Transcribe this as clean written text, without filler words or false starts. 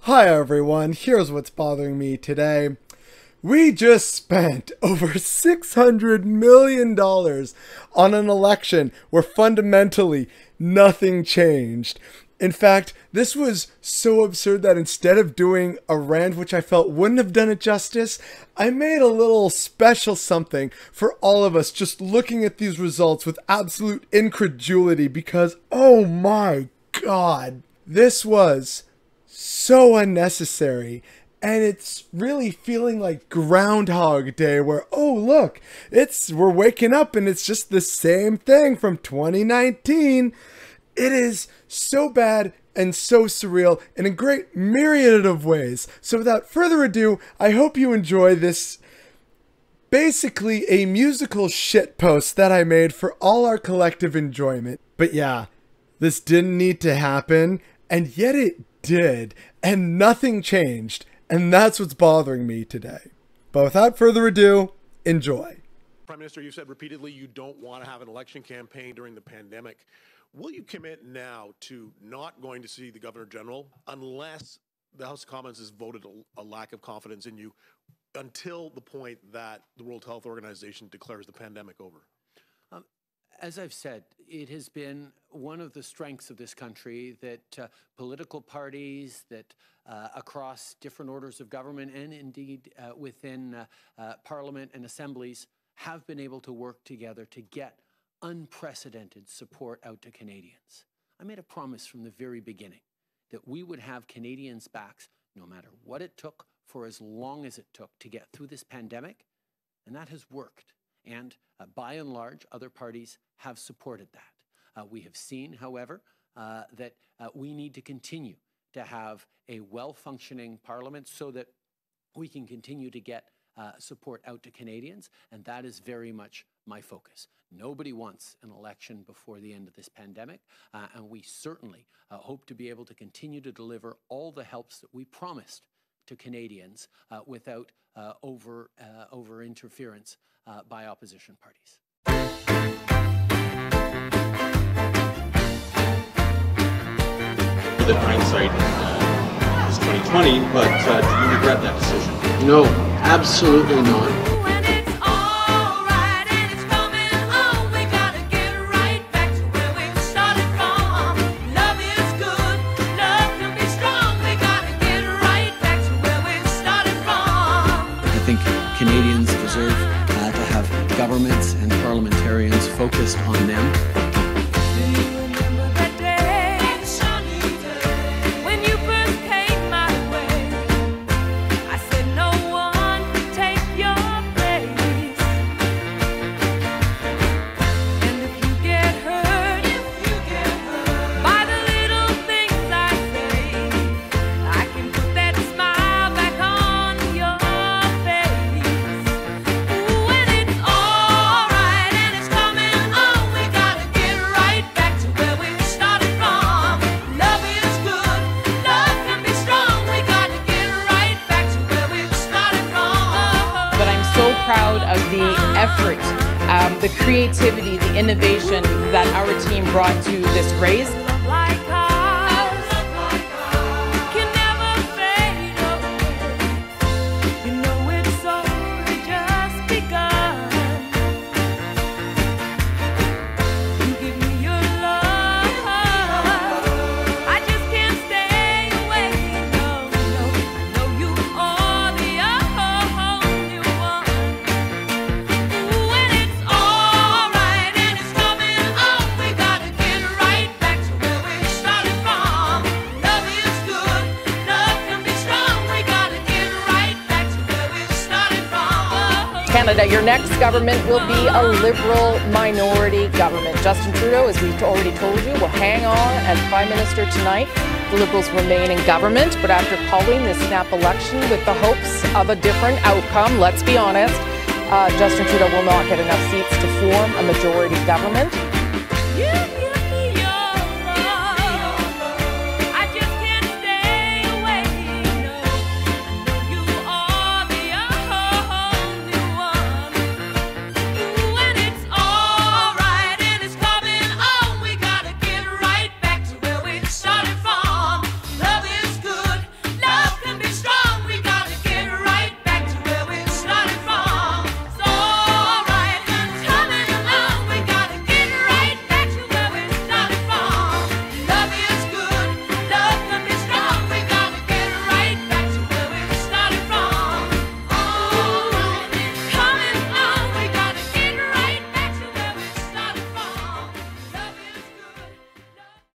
Hi everyone, here's what's bothering me today. We just spent over $600 million on an election where fundamentally nothing changed. In fact, this was so absurd that instead of doing a rant, which I felt wouldn't have done it justice, I made a little special something for all of us just looking at these results with absolute incredulity because, oh my God, this was so unnecessary. And it's really feeling like Groundhog Day where, oh look, we're waking up and it's just the same thing from 2019. It is so bad and so surreal in a great myriad of ways. So without further ado, I hope you enjoy this basically a musical shitpost that I made for all our collective enjoyment. But yeah, this didn't need to happen, and yet it did, and nothing changed. And that's what's bothering me today. But without further ado, enjoy. Prime Minister, you said repeatedly you don't want to have an election campaign during the pandemic. Will you commit now to not going to see the Governor General unless the House of Commons has voted a lack of confidence in you until the point that the World Health Organization declares the pandemic over? As I've said, it has been one of the strengths of this country that political parties that across different orders of government and indeed within Parliament and assemblies have been able to work together to get unprecedented support out to Canadians. I made a promise from the very beginning that we would have Canadians' backs no matter what it took for as long as it took to get through this pandemic, and that has worked. And by and large, other parties have supported that. We have seen, however, that we need to continue to have a well-functioning Parliament so that we can continue to get support out to Canadians, and that is very much my focus. Nobody wants an election before the end of this pandemic, and we certainly hope to be able to continue to deliver all the helps that we promised to Canadians without over interference by opposition parties. The hindsight is 2020, but do you regret that decision? No, absolutely not. I think Canadians deserve to have governments and parliamentarians focused on them. Proud of the effort, the creativity, the innovation that our team brought to this race. Canada, your next government will be a Liberal minority government. Justin Trudeau, as we've already told you, will hang on as Prime Minister tonight. The Liberals remain in government, but after calling this snap election with the hopes of a different outcome, let's be honest, Justin Trudeau will not get enough seats to form a majority government.